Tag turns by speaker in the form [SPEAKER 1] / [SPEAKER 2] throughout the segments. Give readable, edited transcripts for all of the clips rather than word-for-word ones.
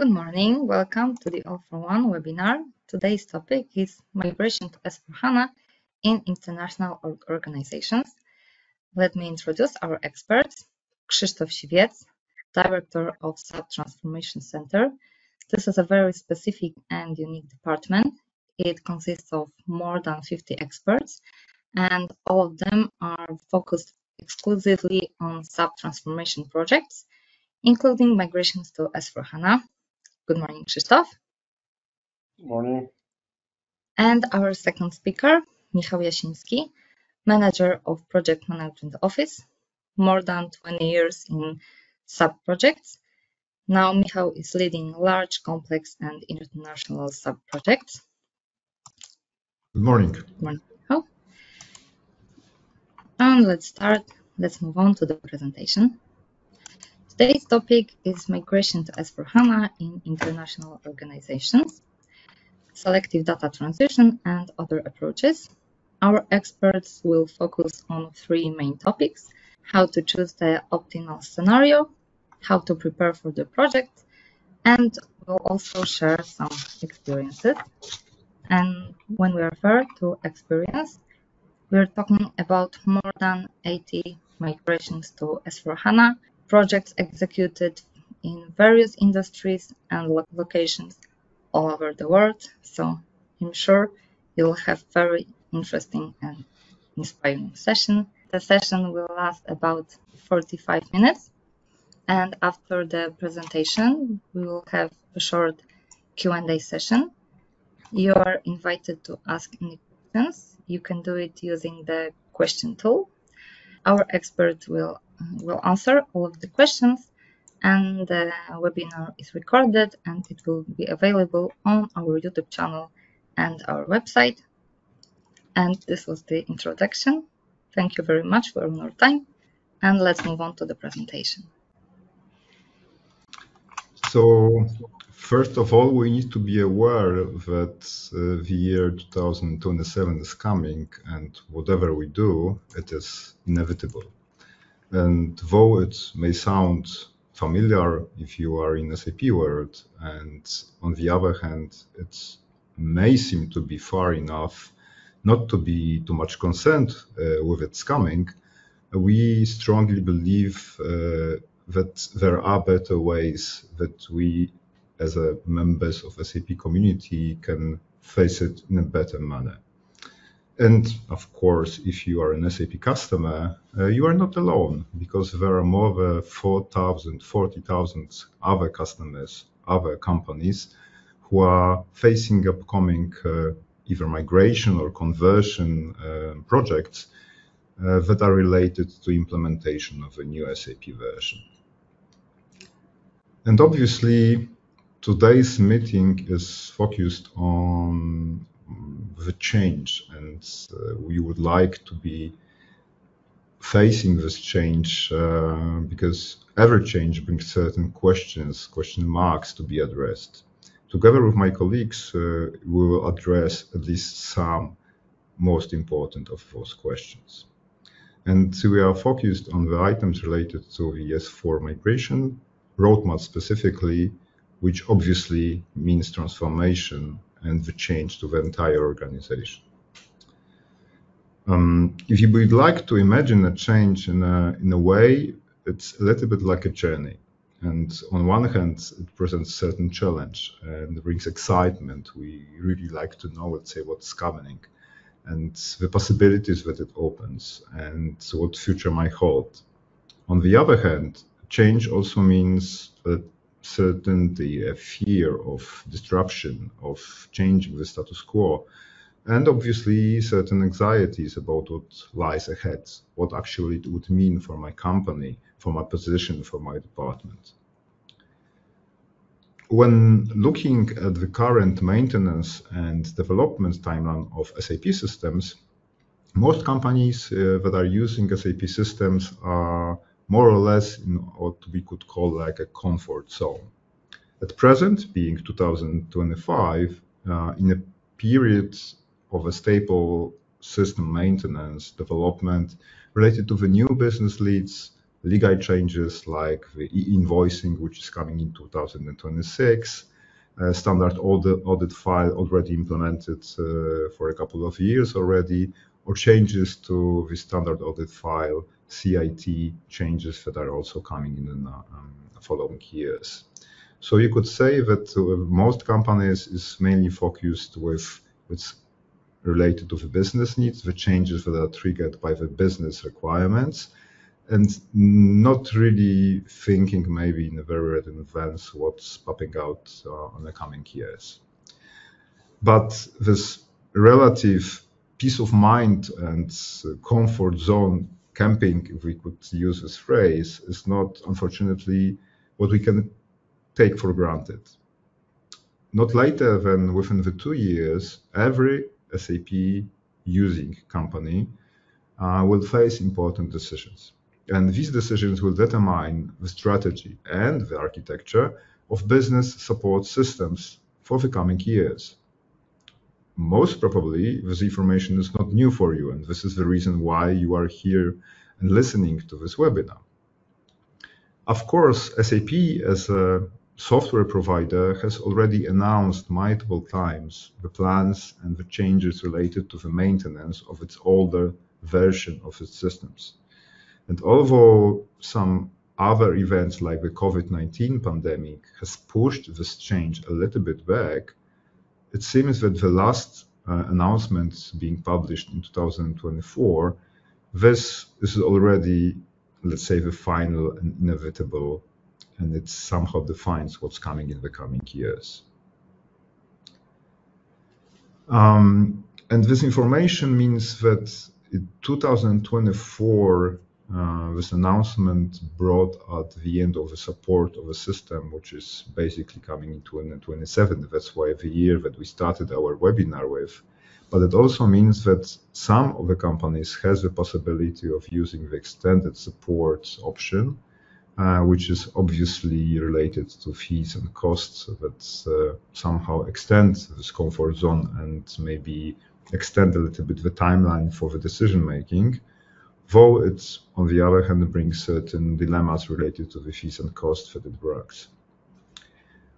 [SPEAKER 1] Good morning. Welcome to the All for One webinar. Today's topic is migration to S/4HANA in international organizations. Let me introduce our experts. Krzysztof Siwiec, Director of SAP Transformation Center. This is a very specific and unique department. It consists of more than 50 experts, and all of them are focused exclusively on SAP transformation projects, including migrations to S/4HANA. Good morning, Krzysztof.
[SPEAKER 2] Good morning.
[SPEAKER 1] And our second speaker, Michał Jasiński, Manager of Project Management Office, more than 20 years in SAP projects. Now Michał is leading large, complex and international SAP projects.
[SPEAKER 3] Good morning.
[SPEAKER 1] Good morning, Michał. And let's start. Let's move on to the presentation. Today's topic is migration to S/4HANA in international organizations, selective data transition, and other approaches. Our experts will focus on three main topics: how to choose the optimal scenario, how to prepare for the project, and we'll also share some experiences. And when we refer to experience, we're talking about more than 80 migrations to S/4HANA, projects executed in various industries and locations all over the world. So I'm sure you'll have very interesting and inspiring session. The session will last about 45 minutes. And after the presentation, we will have a short Q&A session. You are invited to ask any questions. You can do it using the question tool. Our expert will answer all of the questions, and the webinar is recorded and it will be available on our YouTube channel and our website. And this was the introduction. Thank you very much for your time, and let's move on to the presentation.
[SPEAKER 3] So, first of all, we need to be aware that the year 2027 is coming, and whatever we do, it is inevitable. And though it may sound familiar if you are in SAP world, and on the other hand, it may seem to be far enough not to be too much concerned with its coming, we strongly believe that there are better ways that we, as members of SAP community, can face it in a better manner. And of course, if you are an SAP customer, you are not alone, because there are more than 40,000 other customers, other companies who are facing upcoming either migration or conversion projects that are related to implementation of a new SAP version. And obviously, today's meeting is focused on the change, and we would like to be facing this change because every change brings certain question marks to be addressed. Together with my colleagues, we will address at least some most important of those questions. And so we are focused on the items related to the S4 migration roadmap specifically, which obviously means transformation and the change to the entire organization. If you would like to imagine a change in a way, it's a little bit like a journey. And on one hand, it presents certain challenge and brings excitement. We really like to know, let's say, what's coming and the possibilities that it opens and what future might hold. On the other hand, change also means certainty, a fear of disruption, of changing the status quo, and obviously certain anxieties about what lies ahead, what actually it would mean for my company, for my position, for my department. When looking at the current maintenance and development timeline of SAP systems, most companies that are using SAP systems are more or less in what we could call like a comfort zone. At present, being 2025, in a period of a stable system maintenance development related to the new business leads, legal changes like the e-invoicing, which is coming in 2026, standard audit file already implemented for a couple of years already, or changes to the standard audit file, CIT changes that are also coming in the following years. So you could say that most companies is mainly focused with what's related to the business needs, the changes that are triggered by the business requirements, and not really thinking maybe in a very in advance what's popping out in the coming years. But this relative peace of mind and comfort zone camping, if we could use this phrase, is not, unfortunately, what we can take for granted. Not later than within the 2 years, every SAP using company will face important decisions. And these decisions will determine the strategy and the architecture of business support systems for the coming years. Most probably, this information is not new for you, and this is the reason why you are here and listening to this webinar. Of course, SAP as a software provider has already announced multiple times the plans and the changes related to the maintenance of its older version of its systems. And although some other events like the COVID-19 pandemic has pushed this change a little bit back, it seems that the last announcements being published in 2024, this is already, let's say, the final and inevitable, and it somehow defines what's coming in the coming years. And this information means that in 2024, this announcement brought at the end of the support of a system which is basically coming in 2027. That's why the year that we started our webinar with. But it also means that some of the companies has the possibility of using the extended support option, which is obviously related to fees and costs that somehow extend this comfort zone and maybe extend a little bit the timeline for the decision making, though it, on the other hand, brings certain dilemmas related to the fees and costs that it brings.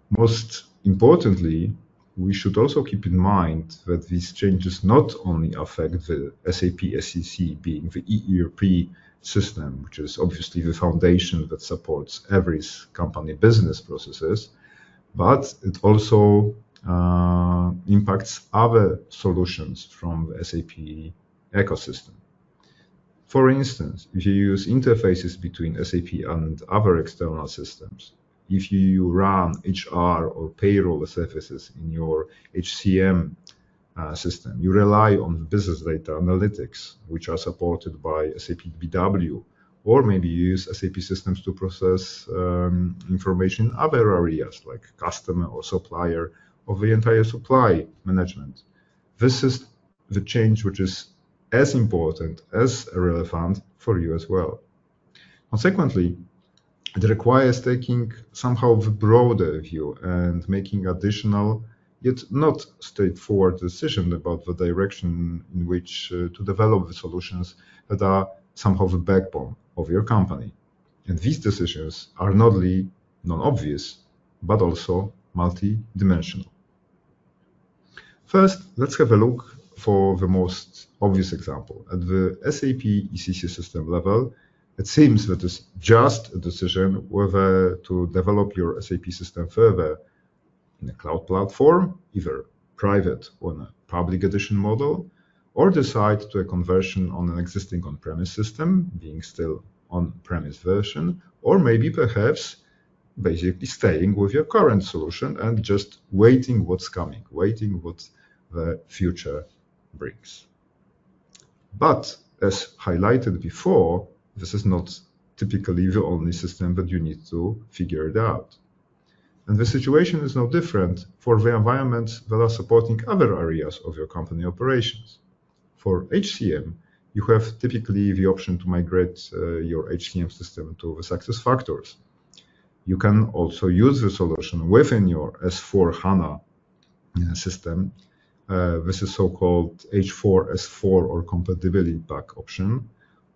[SPEAKER 3] Most importantly, we should also keep in mind that these changes not only affect the SAP SEC, being the ERP system, which is obviously the foundation that supports every company business processes, but it also impacts other solutions from the SAP ecosystem. For instance, if you use interfaces between SAP and other external systems, if you run HR or payroll services in your HCM system, you rely on business data analytics, which are supported by SAP BW, or maybe you use SAP systems to process information in other areas like customer or supplier of the entire supply management. This is the change which is as important, as relevant for you as well. Consequently, it requires taking somehow the broader view and making additional, yet not straightforward decision about the direction in which to develop the solutions that are somehow the backbone of your company. And these decisions are not only non-obvious, but also multi-dimensional. First, let's have a look for the most obvious example. At the SAP ECC system level, it seems that it's just a decision whether to develop your SAP system further in a cloud platform, either private or in a public edition model, or decide to a conversion on an existing on-premise system, being still on-premise version, or maybe perhaps basically staying with your current solution and just waiting what's coming, waiting what the future brings. But as highlighted before, this is not typically the only system that you need to figure it out. And the situation is no different for the environments that are supporting other areas of your company operations. For HCM, you have typically the option to migrate your HCM system to the SuccessFactors. You can also use the solution within your S/4HANA system. This is so-called H4 S4 or compatibility pack option,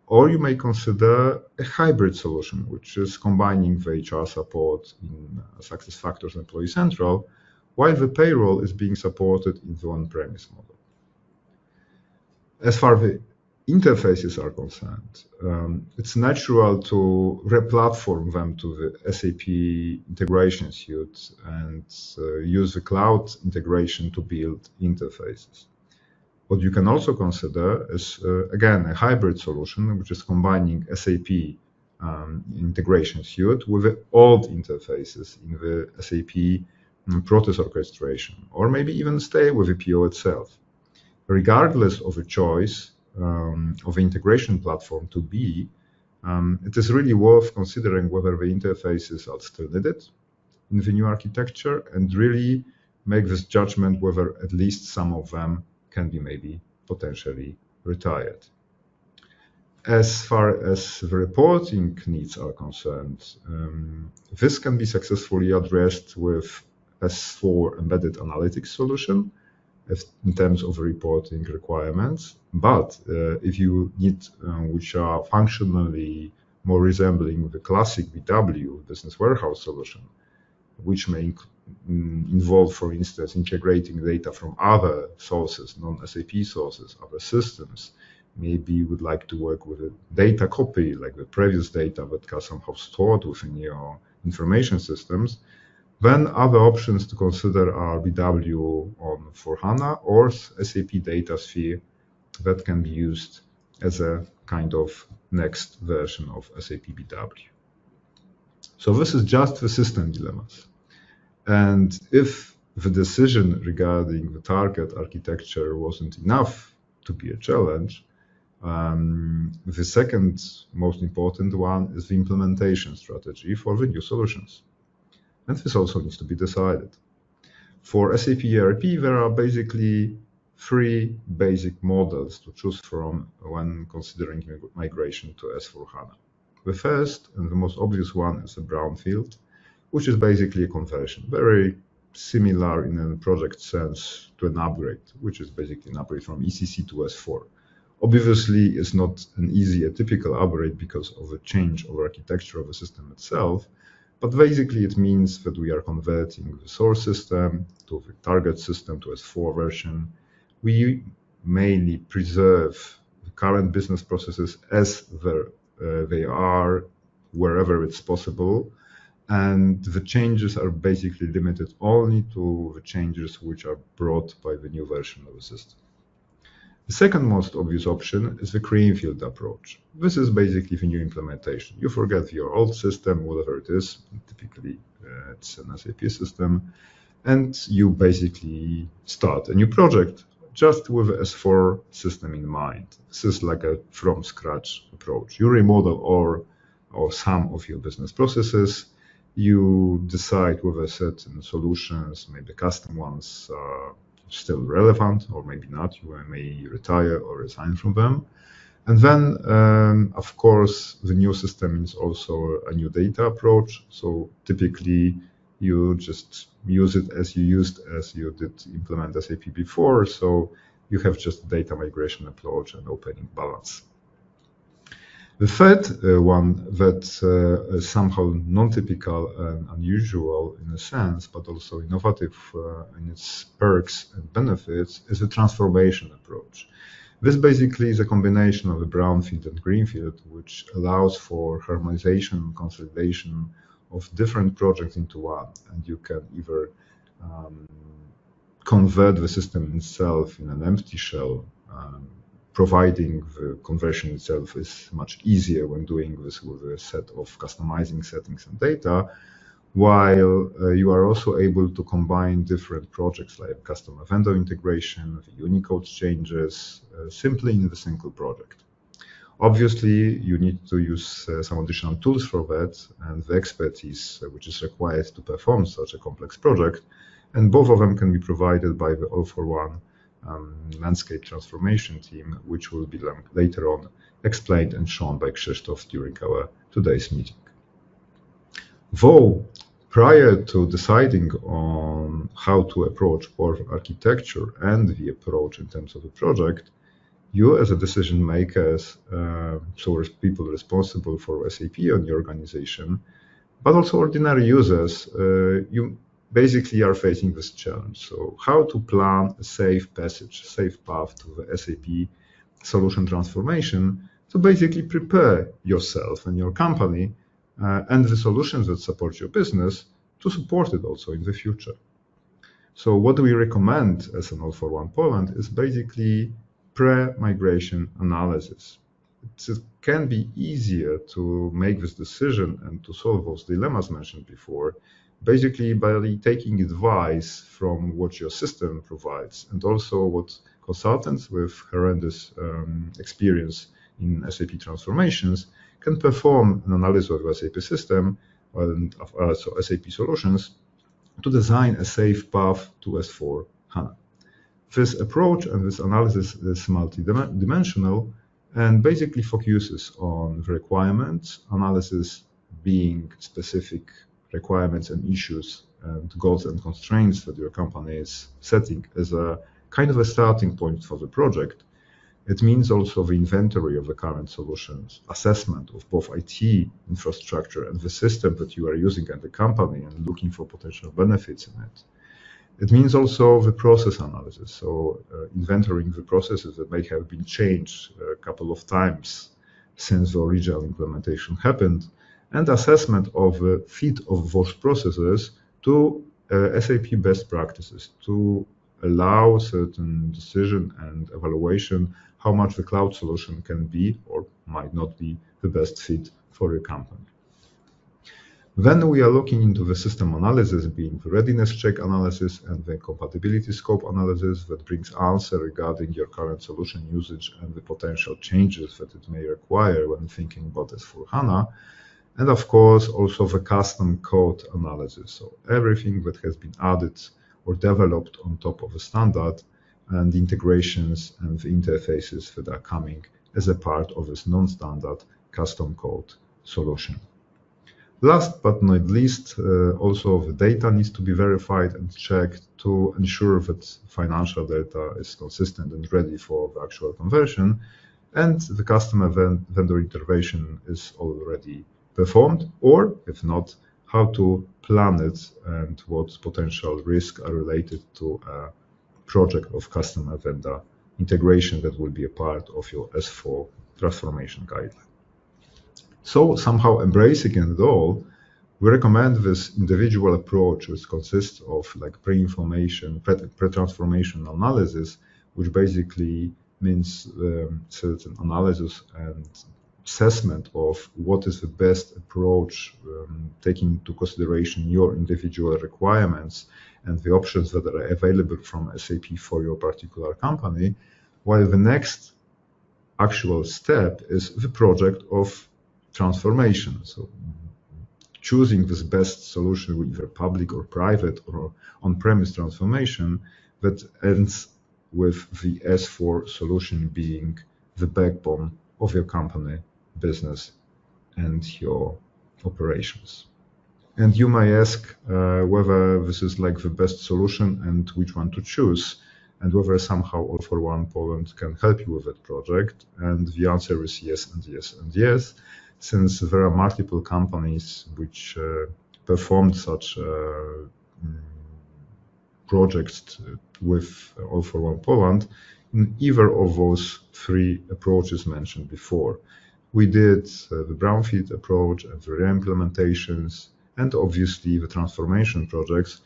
[SPEAKER 3] Or you may consider a hybrid solution, which is combining the HR support in SuccessFactors Employee Central, while the payroll is being supported in the on-premise model. As far as the interfaces are concerned, it's natural to replatform them to the SAP integration suite and use the cloud integration to build interfaces. What you can also consider is, again, a hybrid solution, which is combining SAP integration suite with the old interfaces in the SAP process orchestration, or maybe even stay with the PO itself. Regardless of the choice of the integration platform to be, it is really worth considering whether the interfaces are still needed in the new architecture and really make this judgment whether at least some of them can be maybe potentially retired. As far as the reporting needs are concerned, this can be successfully addressed with S4 embedded analytics solution in terms of reporting requirements. But if you need which are functionally more resembling the classic BW, business warehouse solution, which may involve, for instance, integrating data from other sources, non-SAP sources, other systems. Maybe you would like to work with a data copy, like the previous data that are somehow stored within your information systems. Then other options to consider are BW on for HANA or SAP DataSphere that can be used as a kind of next version of SAP BW. So this is just the system dilemmas. And if the decision regarding the target architecture wasn't enough to be a challenge, the second most important one is the implementation strategy for the new solutions. And this also needs to be decided. For SAP ERP, there are basically three basic models to choose from when considering migration to S/4HANA. The first and the most obvious one is a brownfield, which is basically a conversion, very similar in a project sense to an upgrade, which is basically an upgrade from ECC to S4. Obviously, it's not an easy, a typical upgrade because of the change of architecture of the system itself, but basically it means that we are converting the source system to the target system to S4 version. We mainly preserve the current business processes as they are wherever it's possible, and the changes are basically limited only to the changes which are brought by the new version of the system. The second most obvious option is the greenfield approach. This is basically the new implementation. You forget your old system, whatever it is, typically it's an SAP system, and you basically start a new project just with the S4 system in mind. This is like a from scratch approach. You remodel or some of your business processes. You decide whether certain solutions, maybe custom ones, are still relevant or maybe not. You may retire or resign from them. And then, of course, the new system is also a new data approach. So typically, you just use it as you did implement SAP before. So you have just data migration approach and opening balance. The third one that is somehow non-typical and unusual in a sense, but also innovative in its perks and benefits, is a transformation approach. This basically is a combination of a brownfield and greenfield, which allows for harmonization and consolidation of different projects into one. And you can either convert the system itself in an empty shell, providing the conversion itself is much easier when doing this with a set of customizing settings and data, while you are also able to combine different projects like customer vendor integration, the Unicode changes, simply in the single project. Obviously, you need to use some additional tools for that and the expertise which is required to perform such a complex project, and both of them can be provided by the all-for-one landscape transformation team, which will be later on explained and shown by Krzysztof during our today's meeting. Though prior to deciding on how to approach both architecture and the approach in terms of the project, You as a decision makers, so as people responsible for SAP on your organization, but also ordinary users, you basically are facing this challenge. So how to plan a safe passage, safe path to the SAP solution transformation to basically prepare yourself and your company and the solutions that support your business to support it also in the future. So what we recommend as an All-for-One Poland is basically pre-migration analysis. It can be easier to make this decision and to solve those dilemmas mentioned before, basically by taking advice from what your system provides and also what consultants with horrendous experience in SAP transformations can perform an analysis of the SAP system and also SAP solutions to design a safe path to S/4HANA. This approach and this analysis is multidimensional and basically focuses on the requirements, analysis being specific requirements and issues and goals and constraints that your company is setting as a kind of a starting point for the project. It means also the inventory of the current solutions, assessment of both IT infrastructure and the system that you are using at the company and looking for potential benefits in it. It means also the process analysis, so inventorying the processes that may have been changed a couple of times since the original implementation happened, and assessment of the fit of those processes to SAP best practices to allow certain decision and evaluation how much the cloud solution can be or might not be the best fit for your company. Then we are looking into the system analysis, being the readiness check analysis and the compatibility scope analysis that brings answer regarding your current solution usage and the potential changes that it may require when thinking about S/4HANA. And of course, also the custom code analysis. So everything that has been added or developed on top of a standard and the integrations and the interfaces that are coming as a part of this non-standard custom code solution. Last but not least, also the data needs to be verified and checked to ensure that financial data is consistent and ready for the actual conversion, and the customer vendor intervention is already performed, or if not, how to plan it and what potential risks are related to a project of customer vendor integration that will be a part of your S4 transformation guideline. So somehow embracing it all, we recommend this individual approach, which consists of like pre-transformation analysis, which basically means certain analysis and assessment of what is the best approach, taking into consideration your individual requirements and the options that are available from SAP for your particular company, while the next actual step is the project of transformation. So choosing this best solution with either public or private or on-premise transformation that ends with the S4 solution being the backbone of your company, business, and your operations. And you may ask whether this is like the best solution and which one to choose, and whether somehow All-for-One Poland can help you with that project. And the answer is yes and yes and yes, since there are multiple companies which performed such projects with All-for-One Poland in either of those three approaches mentioned before. We did the brownfield approach and the re-implementations, and obviously the transformation projects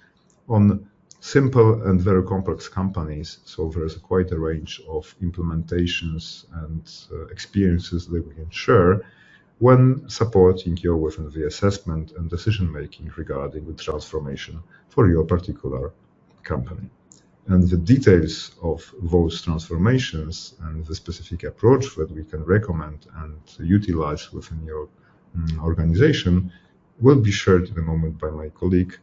[SPEAKER 3] on simple and very complex companies. So there's quite a range of implementations and experiences that we can share when supporting you within the assessment and decision making regarding the transformation for your particular company. And the details of those transformations and the specific approach that we can recommend and utilize within your organization will be shared in a moment by my colleague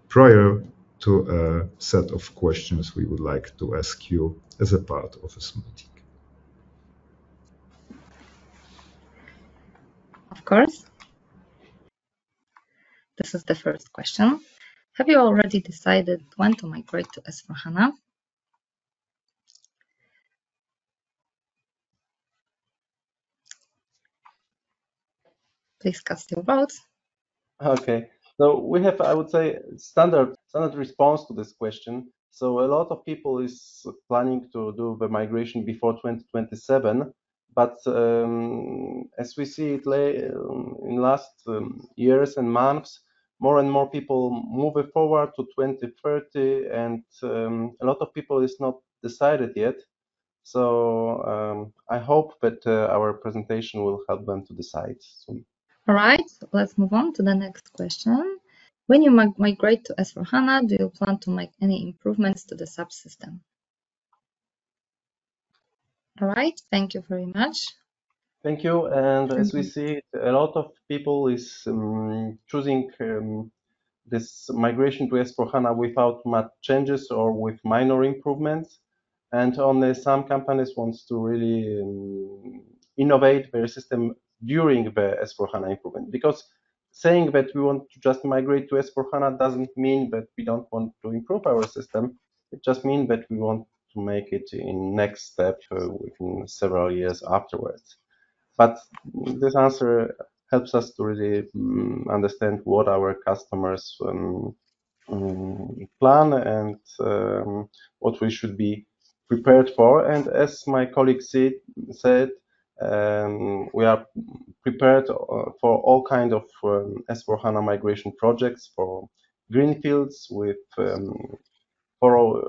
[SPEAKER 3] prior to a set of questions we would like to ask you as a part of this meeting.
[SPEAKER 1] Of course. This is the first question. Have you already decided when to migrate to S/4HANA? Please cast your votes.
[SPEAKER 2] Okay, so we have, I would say, standard response to this question. So a lot of people is planning to do the migration before 2027, but as we see it in last years and months, more and more people move it forward to 2030, and a lot of people is not decided yet. So I hope that our presentation will help them to decide soon.
[SPEAKER 1] All right, let's move on to the next question. When you migrate to S/4HANA, do you plan to make any improvements to the subsystem? All right, thank you very much.
[SPEAKER 2] Thank you. And as we see, a lot of people is choosing this migration to S/4HANA without much changes or with minor improvements. And only some companies wants to really innovate their system during the S/4HANA improvement. Because saying that we want to just migrate to S/4HANA doesn't mean that we don't want to improve our system. It just means that we want to make it in next step within several years afterwards. But this answer helps us to really understand what our customers plan and what we should be prepared for. And as my colleague said, we are prepared for all kind of S/4HANA migration projects, for greenfields with thorough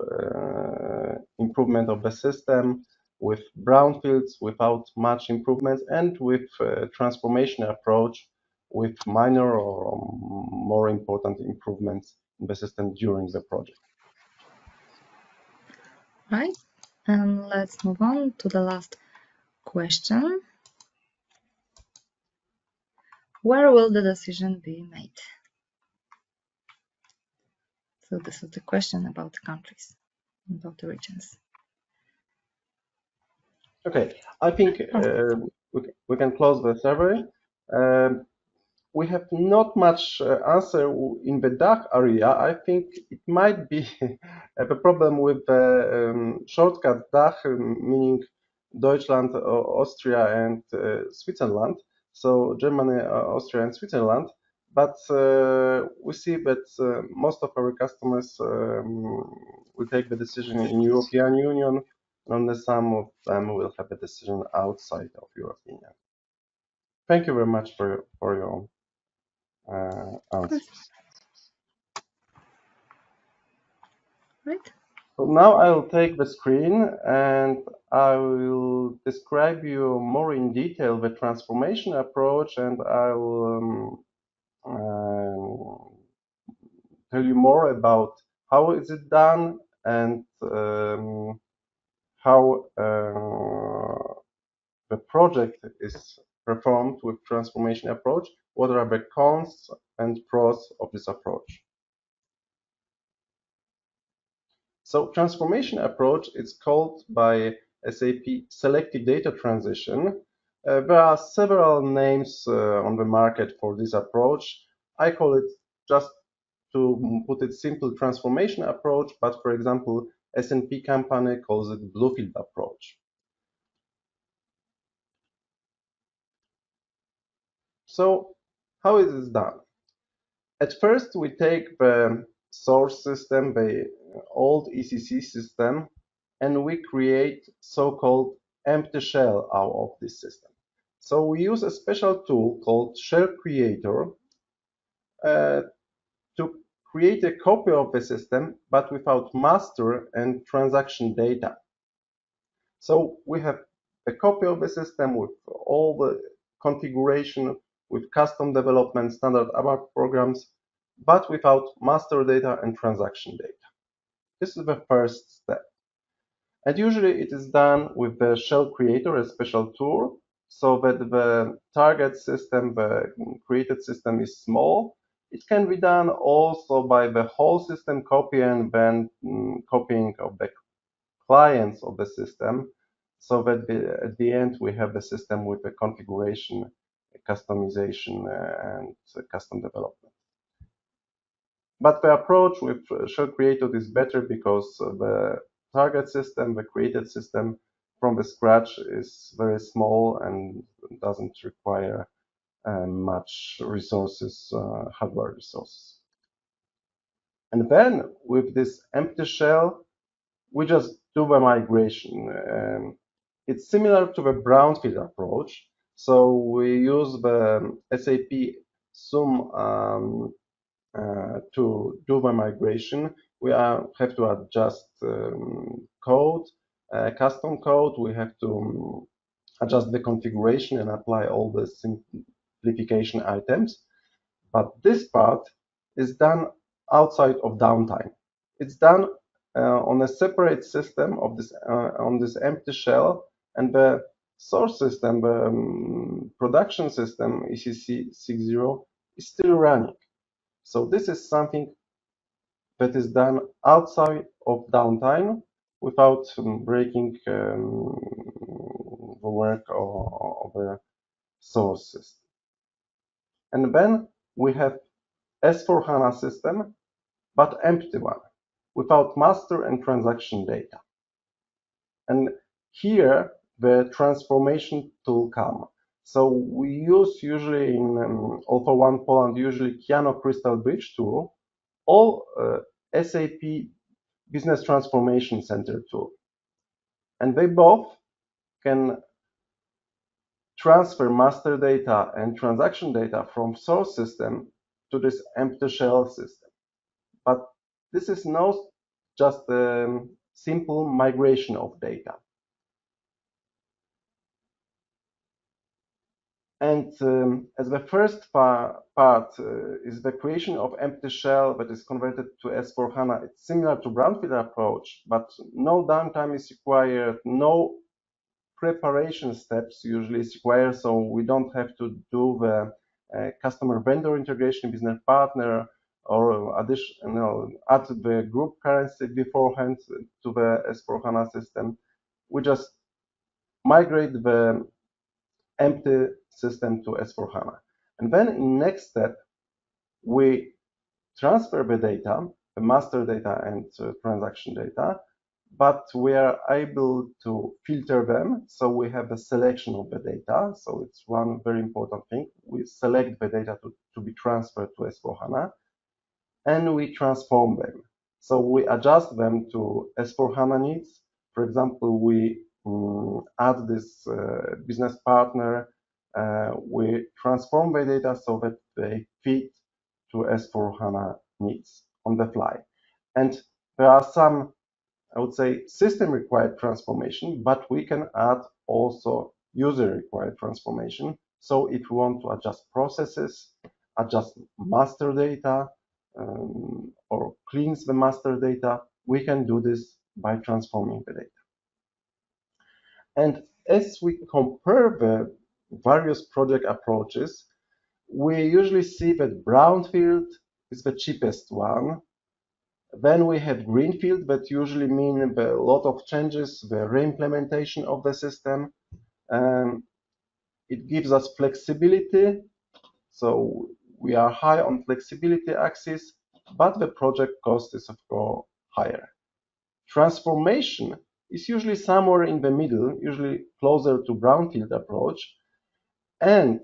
[SPEAKER 2] improvement of the system, with brownfields without much improvements, and with transformation approach with minor or more important improvements in the system during the project.
[SPEAKER 1] Right, and let's move on to the last question. Where will the decision be made? So this is the question about the countries, about the regions.
[SPEAKER 2] Okay, I think we can close the survey. We have not much answer in the DACH area. I think it might be a problem with the shortcut DACH, meaning Deutschland, Austria, and Switzerland. So Germany, Austria, and Switzerland. But we see that most of our customers will take the decision in European Union, and some of them will have a decision outside of European Union. Thank you very much for your answers.
[SPEAKER 1] Right.
[SPEAKER 2] So now I will take the screen and I will describe you more in detail the transformation approach, and I will tell you more about how is it done and how the project is performed with transformation approach. What are the cons and pros of this approach? So transformation approach is called by SAP Selective Data Transition. There are several names on the market for this approach. I call it, just to put it simple, transformation approach, but for example, S&P company calls it Bluefield approach. So how is this done? At first, we take the source system, the old ECC system, and we create so-called empty shell out of this system. So we use a special tool called Shell Creator to create a copy of the system, but without master and transaction data. So we have a copy of the system with all the configuration, with custom development, standard ABAP programs, but without master data and transaction data. This is the first step. And usually it is done with the Shell Creator, a special tool, so that the target system, the created system, is small. It can be done also by the whole system copy and then copying of the clients of the system, so that at the end we have the system with the configuration, customization, and custom development. But the approach with Shell Creator is better because the target system, the created system from the scratch, is very small and doesn't require much resources, hardware resources. And then with this empty shell, we just do the migration. It's similar to the brownfield approach. So we use the SAP SUM to do the migration. We have to adjust code, custom code. We have to adjust the configuration and apply all the simplification items. But this part is done outside of downtime. It's done on a separate system of this on this empty shell, and the source system, the production system ECC 6.0 is still running. So this is something that is done outside of downtime without breaking the work of the source system. And then we have S/4HANA system, but empty one, without master and transaction data. And here the transformation tool comes. So we use usually in Alpha 1 Poland, usually Kiano Crystal Bridge tool, or SAP Business Transformation Center tool. And they both can transfer master data and transaction data from source system to this empty shell system. But this is not just a simple migration of data. And as the first part is the creation of empty shell that is converted to S/4HANA, it's similar to brownfield approach, but no downtime is required, no preparation steps usually is required, so we don't have to do the customer vendor integration, business partner, or add the group currency beforehand to the S/4HANA system. We just migrate the empty system to S/4HANA. And then in next step, we transfer the data, the master data and transaction data, but we are able to filter them. So we have a selection of the data. So it's one very important thing. We select the data to be transferred to S/4HANA, and we transform them. So we adjust them to S/4HANA needs. For example, we add this business partner. We transform the data so that they fit to S/4HANA needs on the fly. And there are some, I would say, system required transformation, but we can add also user required transformation. So if we want to adjust processes, adjust master data, or cleanse the master data, we can do this by transforming the data. And as we compare the various project approaches, we usually see that brownfield is the cheapest one. Then we have greenfield, that usually mean a lot of changes, the re-implementation of the system. It gives us flexibility, so we are high on flexibility axis, but the project cost is of course higher. Transformation is usually somewhere in the middle, usually closer to brownfield approach. And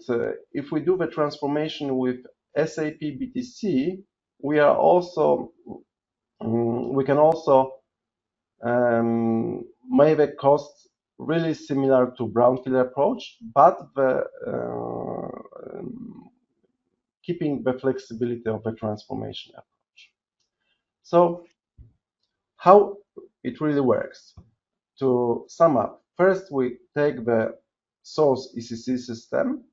[SPEAKER 2] if we do the transformation with SAP BTC, we can also make the costs really similar to brownfield approach, but keeping the flexibility of the transformation approach. So how it really works? To sum up, first we take the source ECC system,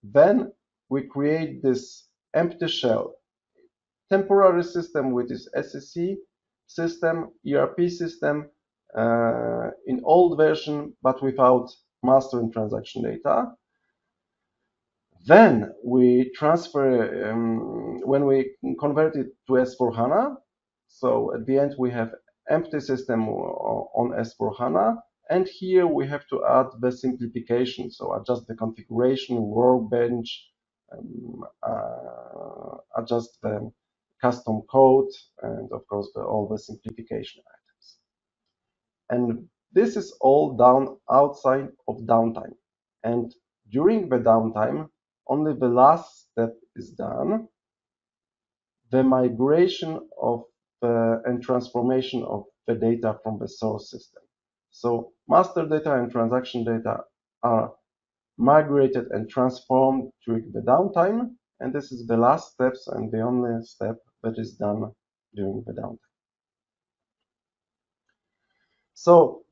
[SPEAKER 2] then we create this empty shell temporary system with this SEC system, ERP system in old version, but without master and transaction data. Then we transfer, when we convert it to S/4HANA, so at the end we have empty system on S/4HANA, and here we have to add the simplification, so adjust the configuration, workbench, adjust the custom code, and of course all the simplification items. And this is all done outside of downtime. And during the downtime, only the last step is done, the migration of and transformation of the data from the source system. So master data and transaction data are migrated and transformed during the downtime, and this is the last steps and the only step that is done during the downtime. So,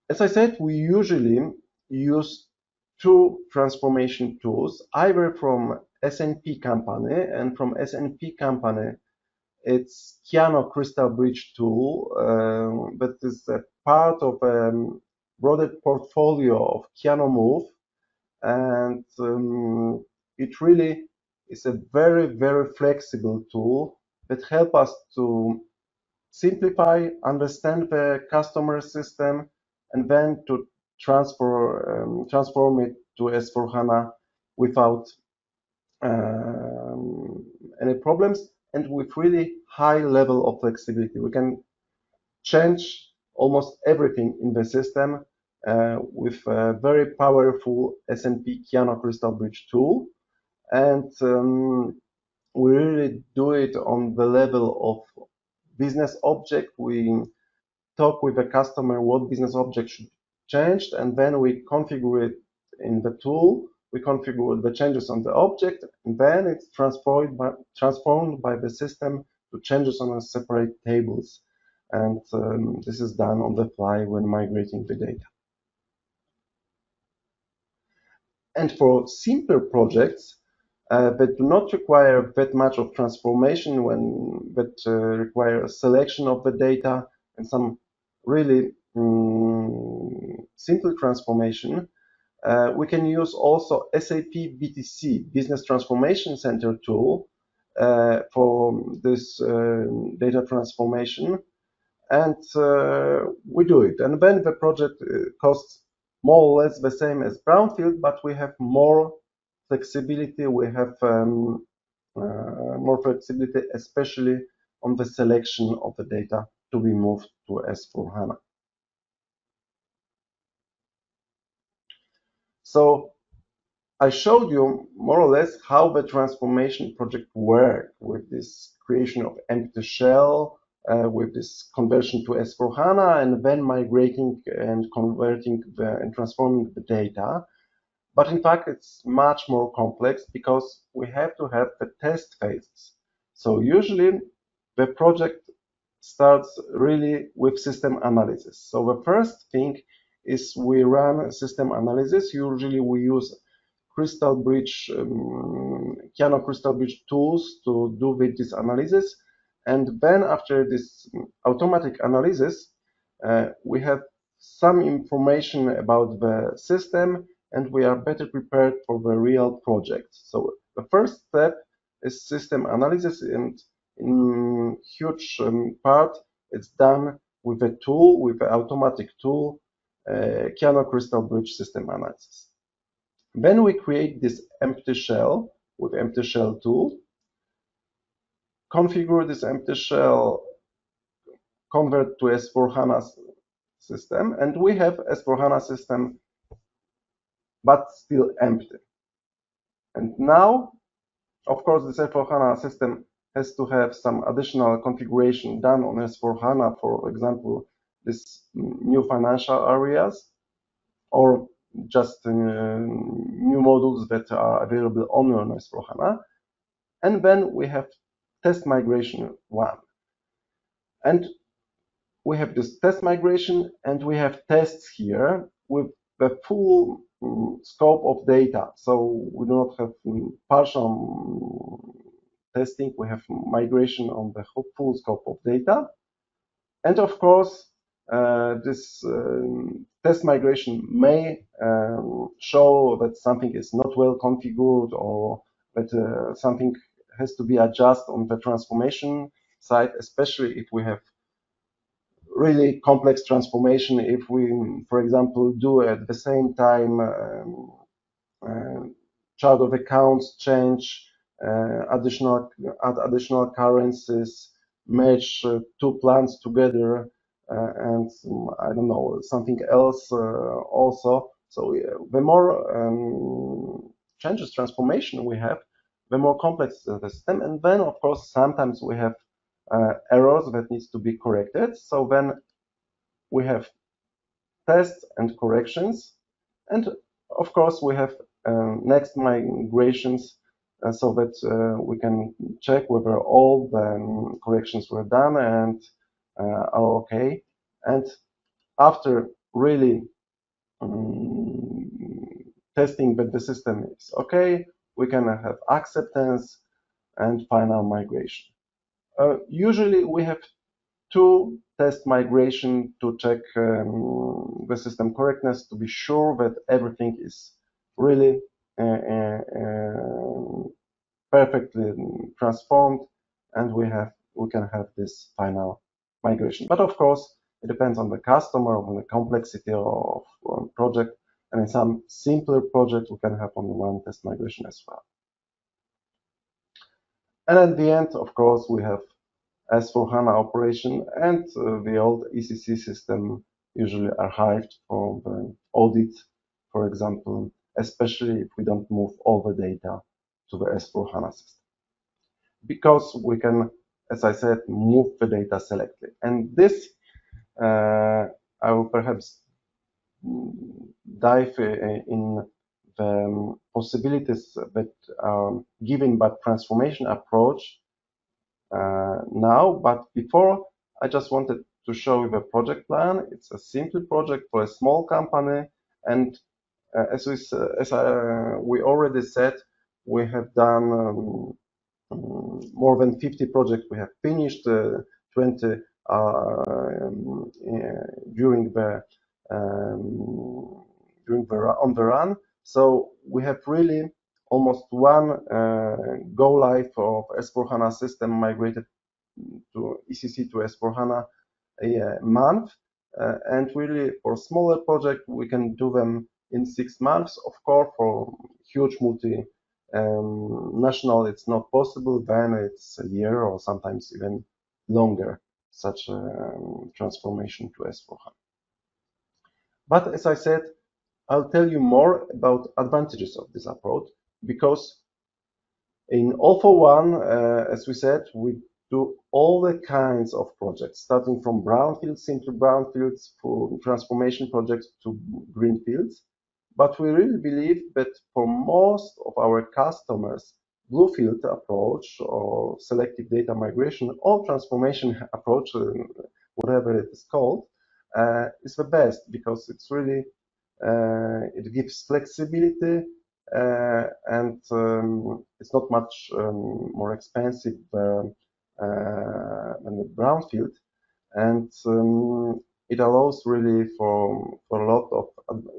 [SPEAKER 2] as I said, we usually use two transformation tools, either from SNP company, and from SNP company it's Kyano Crystal Bridge tool that is a part of a broader portfolio of Kyano Move, and it really is a very, very flexible tool that helps us to simplify, understand the customer system, and then to transform it to S4HANA without any problems and with really high level of flexibility. We can change almost everything in the system with a very powerful SNP Kyano Crystal Bridge tool. And we really do it on the level of business object. We talk with the customer what business object should change, and then we configure it in the tool. We configure the changes on the object, and then it's transformed by the system to changes on a separate tables. And this is done on the fly when migrating the data. And for simpler projects that do not require that much of transformation, that require a selection of the data and some really simple transformation, we can use also SAP BTC, Business Transformation Center tool, for this data transformation. And we do it. And then the project costs more or less the same as brownfield, but we have more flexibility. We have more flexibility, especially on the selection of the data to be moved to S4HANA. So I showed you more or less how the transformation project worked with this creation of empty shell, with this conversion to S4HANA, and then migrating and converting and transforming the data. But in fact, it's much more complex because we have to have the test phases. So usually the project starts really with system analysis. So the first thing is we run system analysis. Usually we use Crystal Bridge, Kyano Crystal Bridge tools to do this analysis. And then after this automatic analysis, we have some information about the system and we are better prepared for the real project. So the first step is system analysis, and in huge part, it's done with a tool, with an automatic tool, Kyano Crystal Bridge system analysis. Then we create this empty shell with empty shell tool, configure this empty shell, convert to S4HANA system, and we have S4HANA system, but still empty. And now, of course, this S4HANA system has to have some additional configuration done on S4HANA, for example, this new financial areas, or just new modules that are available only on S4HANA. And then we have test migration 1. And we have this test migration, and we have tests here with the full scope of data. So we do not have partial testing, we have migration on the full scope of data. And of course, this test migration may show that something is not well configured, or that something has to be adjusted on the transformation side, especially if we have really complex transformation. If we, for example, do at the same time chart of accounts change, add additional currencies, merge two plans together, and I don't know, something else also. So the more changes, transformation we have, the more complex the system. And then, of course, sometimes we have errors that needs to be corrected. So then we have tests and corrections. And of course, we have next migrations so that we can check whether all the corrections were done and are okay. And after really testing that the system is okay, we can have acceptance and final migration. Usually we have two test migration to check the system correctness, to be sure that everything is really perfectly transformed, and we can have this final migration. But of course, it depends on the customer, on the complexity of project, and in some simpler projects, we can have only one test migration as well. And at the end, of course, we have S/4HANA operation, and the old ECC system usually archived for the audit, for example, especially if we don't move all the data to the S/4HANA system. Because we can, as I said, move the data selectively. And this, I will perhaps dive in the possibilities that are given by transformation approach now, but before, I just wanted to show you the project plan. It's a simple project for a small company, and as we already said, we have done more than 50 projects. We have finished 20 during the on the run. So we have really almost one go live of S/4HANA system migrated to ECC to S/4HANA a month. And really, for smaller projects, we can do them in 6 months. Of course, for huge national, it's not possible. Then it's a year or sometimes even longer, such transformation to S/4HANA. But as I said, I'll tell you more about advantages of this approach, because in All for One, as we said, we do all the kinds of projects, starting from brownfields, simple brownfields, for transformation projects to greenfields. But we really believe that for most of our customers, Bluefield approach or selective data migration or transformation approach, whatever it is called, is the best, because it's really it gives flexibility and it's not much more expensive than the brownfield, and it allows really for a lot of,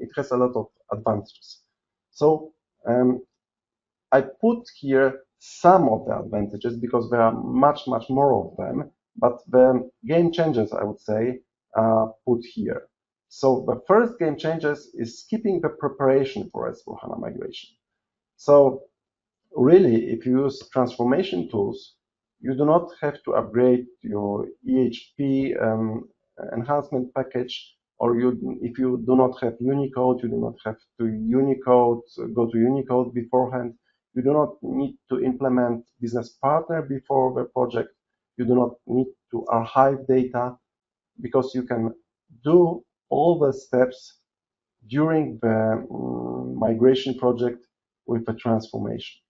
[SPEAKER 2] it has a lot of advantages. So I put here some of the advantages because there are much more of them, but the game changers, I would say, are put here. So the first game changers is skipping the preparation for S/4HANA migration. So really, if you use transformation tools, you do not have to upgrade your EHP enhancement package, or if you do not have Unicode, you do not have to go to Unicode beforehand. You do not need to implement business partner before the project. You do not need to archive data, because you can do all the steps during the migration project with the transformation.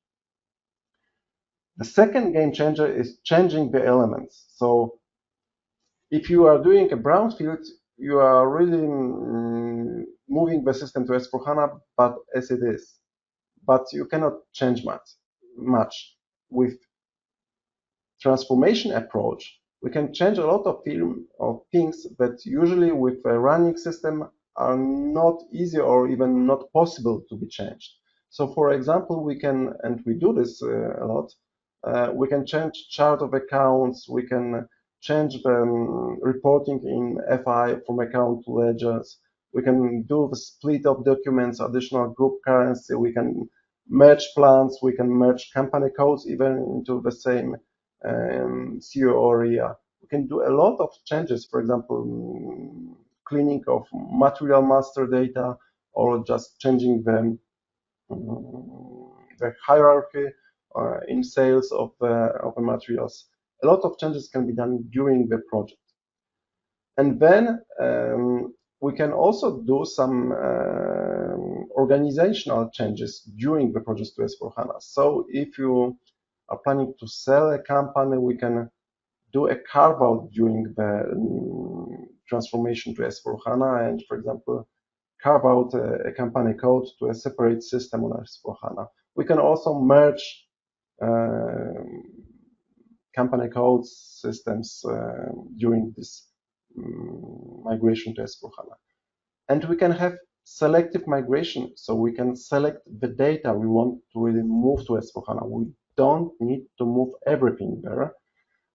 [SPEAKER 2] The second game changer is changing the elements. So if you are doing a brownfield, you are really moving the system to S/4HANA, but as it is. But you cannot change much. With transformation approach, we can change a lot of things that usually with a running system are not easy or even not possible to be changed. So for example, we can, and we do this a lot, we can change chart of accounts, we can change the reporting in FI from account to ledgers, we can do the split of documents, additional group currency, we can merge plans, we can merge company codes even into the same CO area. We can do a lot of changes, for example, cleaning of material master data, or just changing them the hierarchy in sales of the materials. A lot of changes can be done during the project. And then we can also do some organizational changes during the project to S4HANA. So if you are planning to sell a company, we can do a carve-out during the transformation to S4HANA and, for example, carve out a company code to a separate system on S4HANA. We can also merge company code systems during this migration to S4HANA. And we can have selective migration, so we can select the data we want to really move to S4HANA. We don't need to move everything there.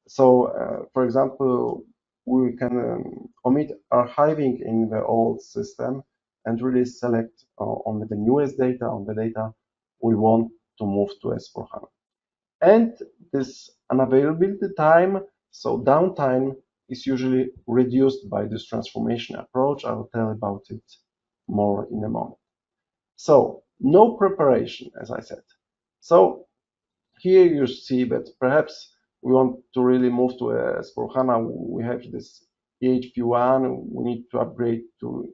[SPEAKER 2] So, for example, we can omit archiving in the old system and really select only the newest data on the data we want to move to S4HANA. And this unavailability time, so downtime, is usually reduced by this transformation approach. I will tell about it more in a moment. So, no preparation, as I said. So, here you see that perhaps we want to really move to S4HANA. We have this EHP1. We need to upgrade to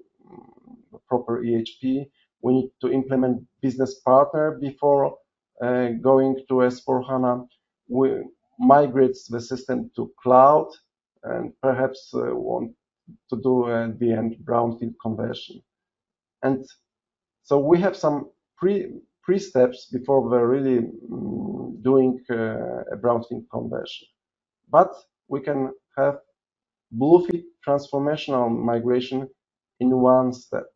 [SPEAKER 2] the proper EHP. We need to implement business partner before going to S4HANA. We migrate the system to cloud and perhaps want to do at the end brownfield conversion. And so we have some pre-steps before we're really doing a brownfield conversion. But we can have bluefield transformational migration in one step.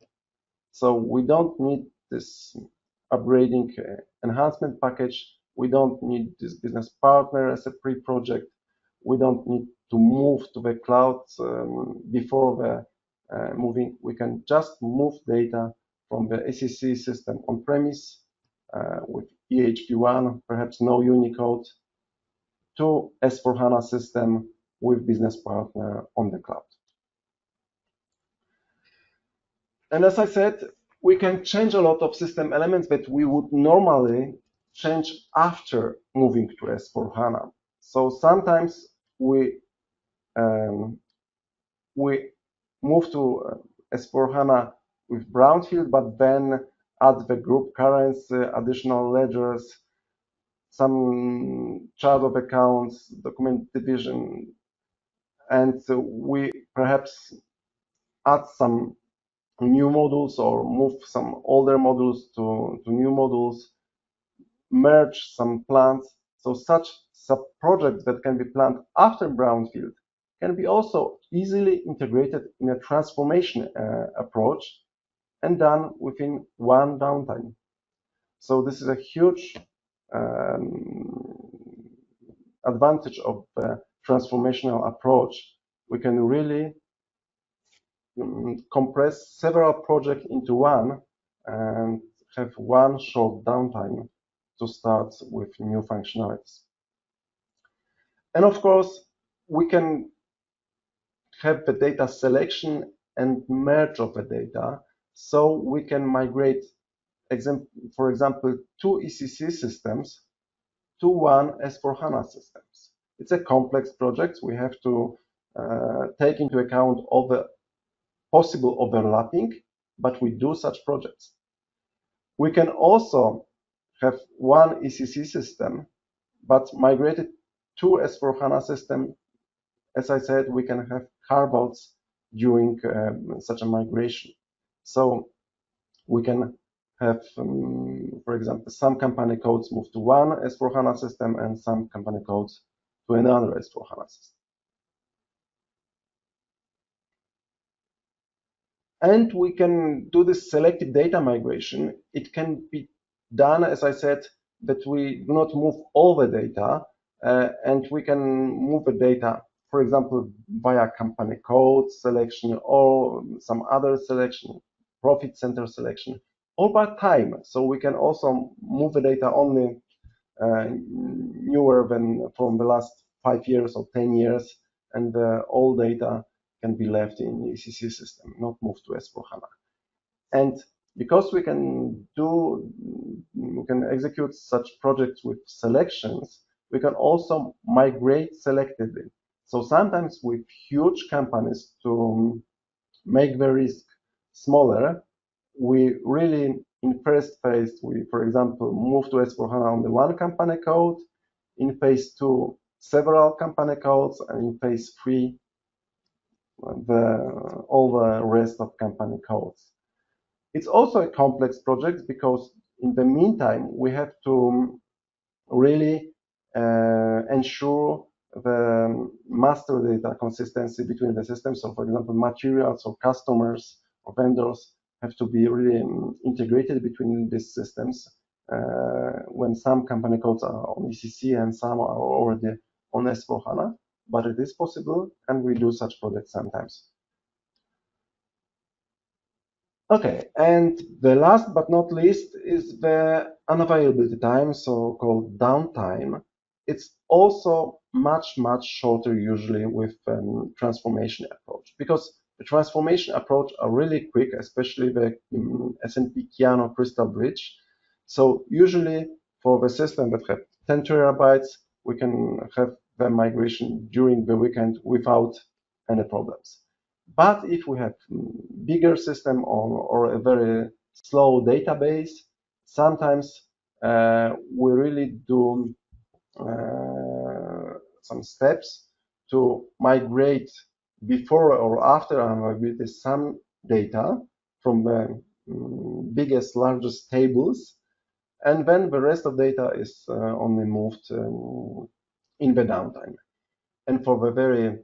[SPEAKER 2] So we don't need this upgrading enhancement package. We don't need this business partner as a pre-project. We don't need to move to the cloud before the moving. We can just move data from the ACC system on-premise with EHP1, perhaps no Unicode, to S4HANA system with business partner on the cloud. And as I said, we can change a lot of system elements that we would normally change after moving to S4HANA. So sometimes we move to S4HANA with brownfield, but then add the group currency, additional ledgers, some chart of accounts, document division, and we perhaps add some new modules or move some older modules to new modules, merge some plants. So such sub-projects that can be planned after brownfield can be also easily integrated in a transformation approach and done within one downtime. So this is a huge advantage of the transformational approach. We can really compress several projects into one and have one short downtime to start with new functionalities. And of course, we can have the data selection and merge of the data, so we can migrate, for example, two ECC systems to one S4HANA systems. It's a complex project. We have to take into account all the possible overlapping, but we do such projects. We can also have one ECC system, but migrated to S4HANA system. As I said, we can have carve-outs during such a migration. So we can have, for example, some company codes move to one S4HANA system and some company codes to another S4HANA system. And we can do this selective data migration. It can be done, as I said, that we do not move all the data, and we can move the data, for example, via company code selection or some other selection, profit center selection, or by time. So we can also move the data only newer than from the last 5 years or 10 years, and all data can be left in the ECC system, not moved to S4HANA. And because we can execute such projects with selections, we can also migrate selectively. So sometimes with huge companies, to make the risk smaller, we really, in first phase, we, for example, move to S/4HANA on the one company code, in phase 2, several company codes, and in phase 3, all the rest of company codes. It's also a complex project because in the meantime, we have to really ensure the master data consistency between the systems. So for example, materials or customers or vendors have to be really integrated between these systems when some company codes are on ECC and some are already on S/4HANA, but it is possible and we do such projects sometimes. Okay, and the last but not least is the unavailability time, so-called downtime. It's also much shorter usually with transformation approach, because the transformation approach are really quick, especially the S&P Kiano Crystal Bridge. So usually for the system that have 10 terabytes, we can have the migration during the weekend without any problems. But if we have bigger system or a very slow database, sometimes we really do some steps to migrate before or after unavailability some data from the biggest, largest tables, and then the rest of data is only moved in the downtime. And for the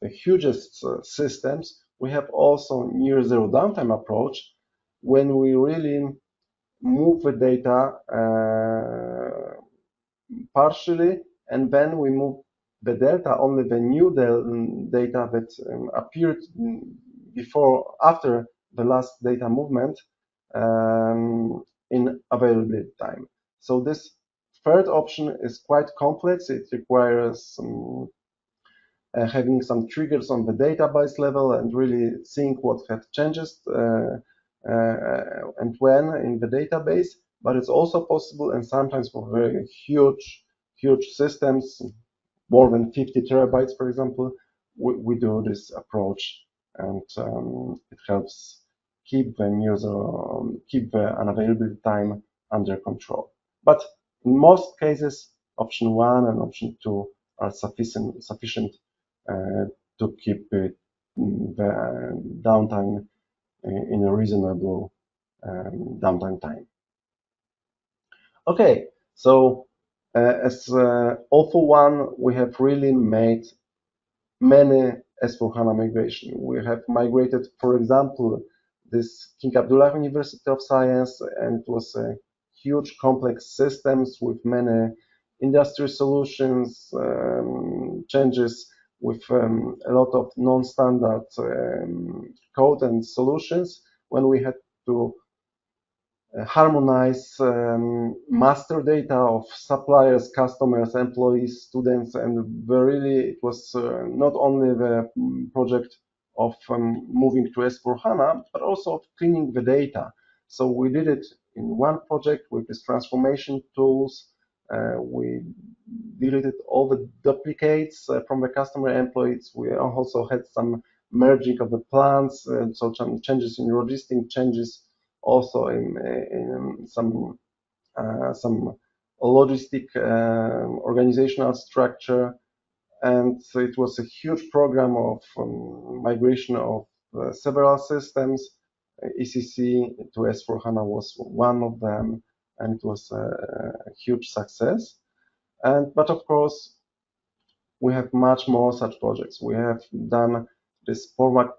[SPEAKER 2] hugest systems, we have also near zero downtime approach, when we really move the data partially, and then we move the delta, only the new data that appeared after the last data movement in availability time. So this third option is quite complex. It requires having some triggers on the database level and really seeing what have changes and when in the database. But it's also possible, and sometimes for very huge systems, more than 50 terabytes, for example, we do this approach, and it helps keep the unavailability time under control. But in most cases, option 1 and option 2 are sufficient to keep the downtime in a reasonable downtime time. Okay, so as All for One, we have really made many S/4HANA migration. We have migrated, for example, this King Abdullah University of Science, and it was a huge complex systems with many industry solutions, changes with a lot of non-standard code and solutions, when we had to harmonize master data of suppliers, customers, employees, students, and really it was not only the project of moving to S/4HANA, but also of cleaning the data. So we did it in one project with these transformation tools. We deleted all the duplicates from the customer employees. We also had some merging of the plants, so some changes in logistic, changes also in some logistic organizational structure. And so it was a huge program of migration of several systems. ECC to S/4HANA was one of them, and it was a huge success. But of course, we have much more such projects. We have done this pharma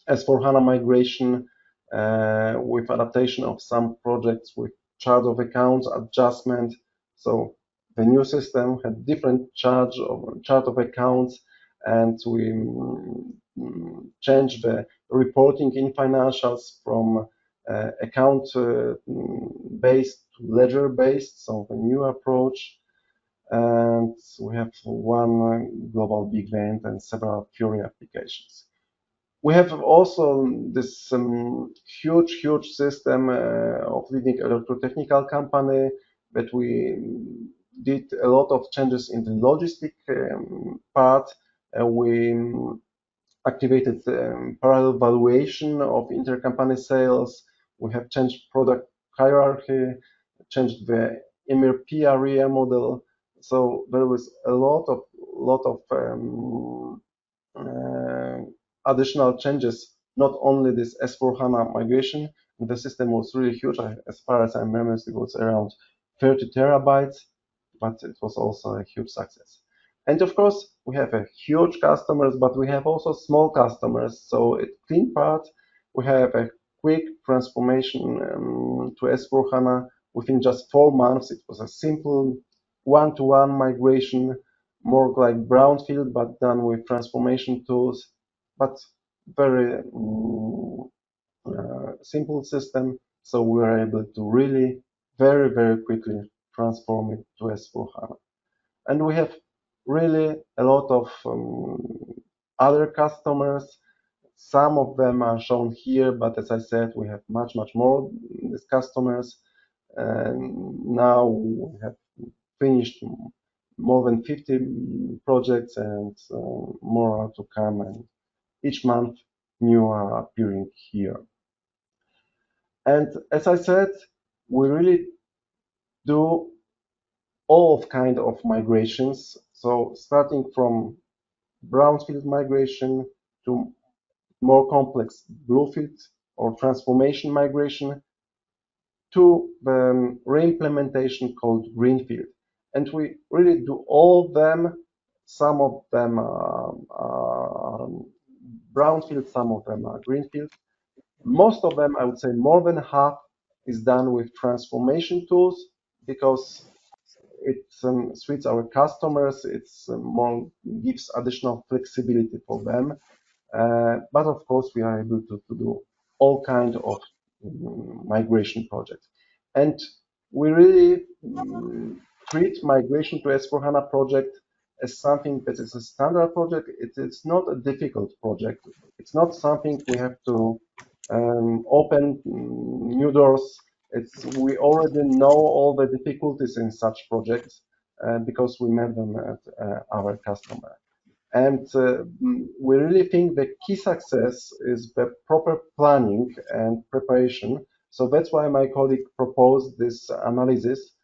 [SPEAKER 2] S/4HANA migration with adaptation of some projects with chart of accounts adjustment. So the new system had different chart of accounts, and we changed the reporting in financials from account based to ledger based, so the new approach. And we have one global big event and several Fury applications. We have also this huge system of leading electrotechnical company that we did a lot of changes in the logistic part. We activated parallel valuation of intercompany sales. We have changed product hierarchy, changed the MRP area model. So there was a lot of additional changes, not only this S/4HANA migration. The system was really huge. As far as I remember, it was around 30 terabytes, but it was also a huge success. And of course, we have a huge customers, but we have also small customers. So at Clean Part, we have a quick transformation to S/4HANA within just 4 months. It was a simple one-to-one migration, more like brownfield, but done with transformation tools, but very simple system. So we were able to really very quickly transform it to S/4HANA. And we have really a lot of other customers. Some of them are shown here, but as I said, we have much more these customers. And now we have finished more than 50 projects, and more are to come. And each month, new are appearing here. And as I said, we really do all kind of migrations. So starting from brownfield migration to more complex bluefield or transformation migration to the re-implementation called greenfield. And we really do all of them. Some of them are brownfield, some of them are greenfield. Most of them, I would say more than half, is done with transformation tools because it suits our customers. It's more gives additional flexibility for them. But of course, we are able to do all kind of migration projects. And we really treat migration to S/4HANA project as something that is a standard project. It's not a difficult project. It's not something we have to open new doors. We already know all the difficulties in such projects because we met them at our customer. And we really think the key success is the proper planning and preparation. So that's why my colleague proposed this analysis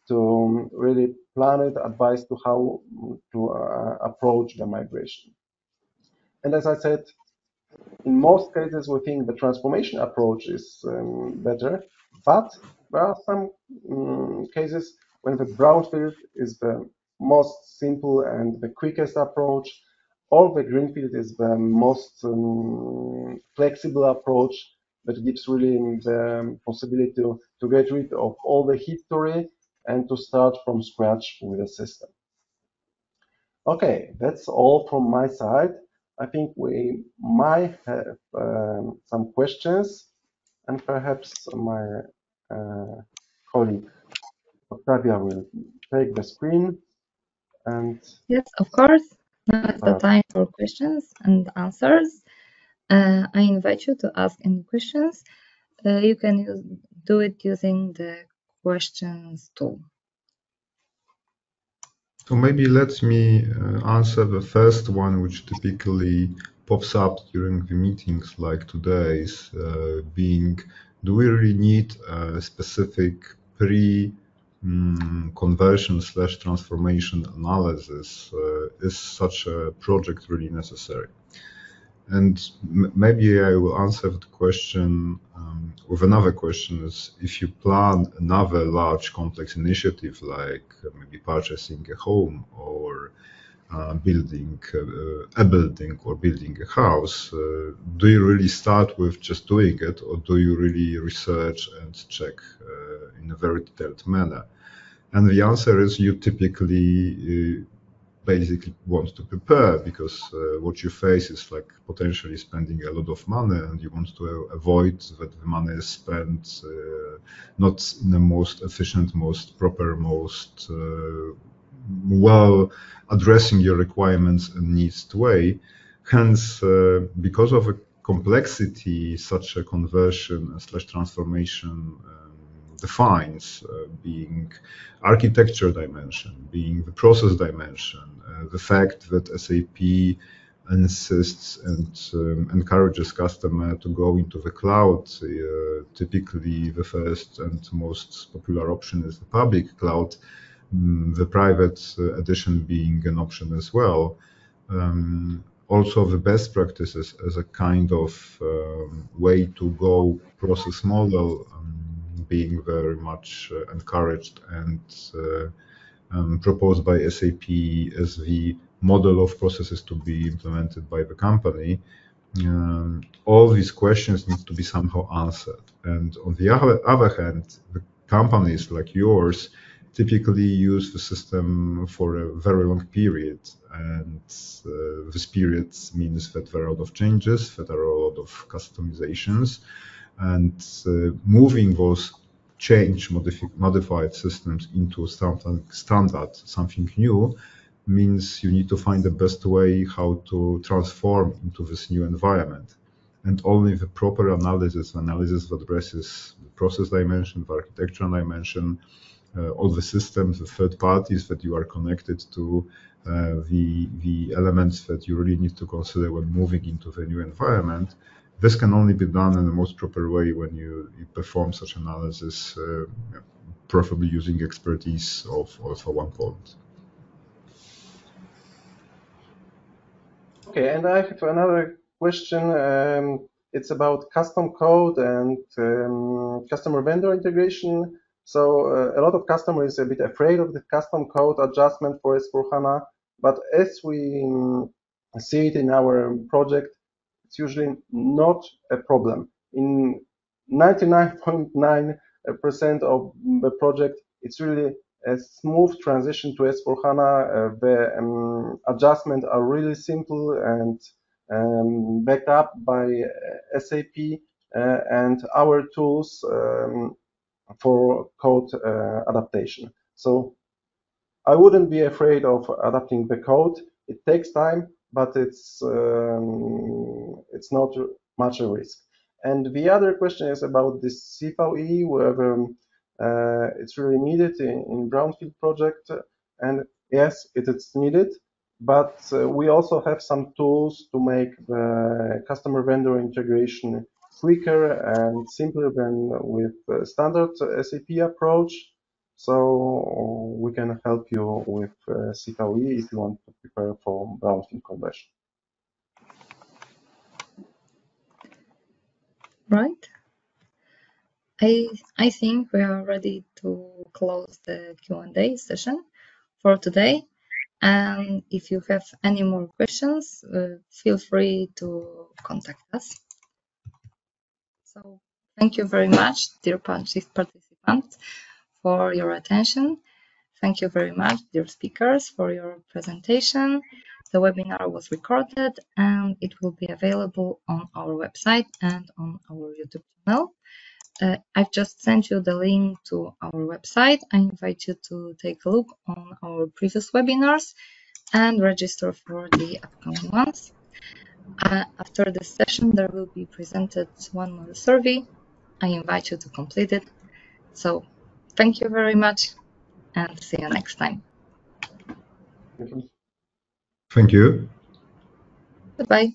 [SPEAKER 2] to really plan it, advise to how to approach the migration. And as I said, in most cases, we think the transformation approach is better, but there are some cases when the brownfield is the most simple and the quickest approach, or the greenfield is the most flexible approach that gives really the possibility to get rid of all the history and to start from scratch with the system. Okay, that's all from my side. I think we might have some questions, and perhaps my colleague Octavia will take the screen. And
[SPEAKER 1] yes, of course. Now is the time for questions and answers. I invite you to ask any questions. You can do it using the questions tool.
[SPEAKER 3] So maybe let me answer the first one, which typically pops up during the meetings like today's, being, do we really need a specific pre-conversion / transformation analysis? Is such a project really necessary? And maybe I will answer the question with another question: is if you plan another large complex initiative like maybe purchasing a home or building a building or building a house, do you really start with just doing it, or do you really research and check in a very detailed manner? And the answer is you typically basically want to prepare, because what you face is like potentially spending a lot of money, and you want to avoid that the money is spent not in the most efficient, most proper, most well addressing your requirements and needs way. Hence, because of a complexity such a conversion / transformation defines, being architecture dimension, being the process dimension, the fact that SAP insists and encourages customer to go into the cloud. Typically, the first and most popular option is the public cloud, the private edition being an option as well. Also, the best practices as a kind of way to go process model being very much encouraged and proposed by SAP as the model of processes to be implemented by the company. All these questions need to be somehow answered. And on the other hand, the companies like yours typically use the system for a very long period. And this period means that there are a lot of changes, that there are a lot of customizations, and moving those modified systems into something new means you need to find the best way how to transform into this new environment. And only the proper analysis that addresses the process dimension, the architectural dimension, all the systems, the third parties that you are connected to, the elements that you really need to consider when moving into the new environment. This can only be done in the most proper way when you perform such analysis, preferably using expertise of also one point.
[SPEAKER 2] Okay, and I have another question. It's about custom code and customer vendor integration. So a lot of customers are a bit afraid of the custom code adjustment for S/4HANA, but as we see it in our project, it's usually not a problem. In 99.9% of the project, it's really a smooth transition to S/4HANA. The adjustments are really simple and backed up by SAP and our tools for code adaptation. So I wouldn't be afraid of adapting the code. It takes time, but it's not much a risk. And the other question is about this CVE, whether it's really needed in brownfield project. And yes, it is needed, but we also have some tools to make the customer vendor integration quicker and simpler than with standard SAP approach. So we can help you with CVE if you want to prepare for brownfield conversion.
[SPEAKER 1] Right. I think we are ready to close the Q&A session for today. And if you have any more questions, feel free to contact us. So thank you very much, dear participants, for your attention. Thank you very much, dear speakers, for your presentation. The webinar was recorded and it will be available on our website and on our YouTube channel. I've just sent you the link to our website. I invite you to take a look on our previous webinars and register for the upcoming ones. After this session, there will be presented one more survey. I invite you to complete it. So thank you very much and see you next time.
[SPEAKER 3] Thank you.
[SPEAKER 1] Goodbye.